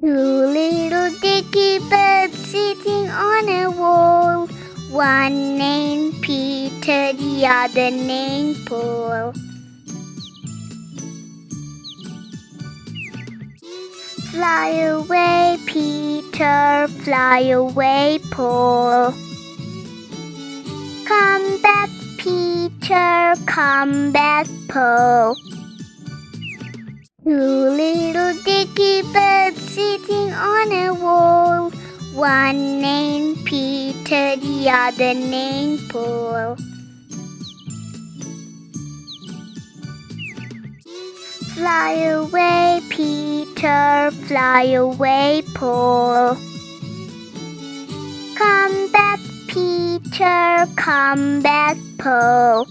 Two little dicky birds sitting on a wall. One named Peter, the other named Paul. Fly away, Peter, fly away, Paul. Come back, Peter, come back, Paul. Two little dicky birds sitting on a wall. One named Peter, the other named Paul. Fly away, Peter, fly away, Paul. Come back, Peter, come back, Paul.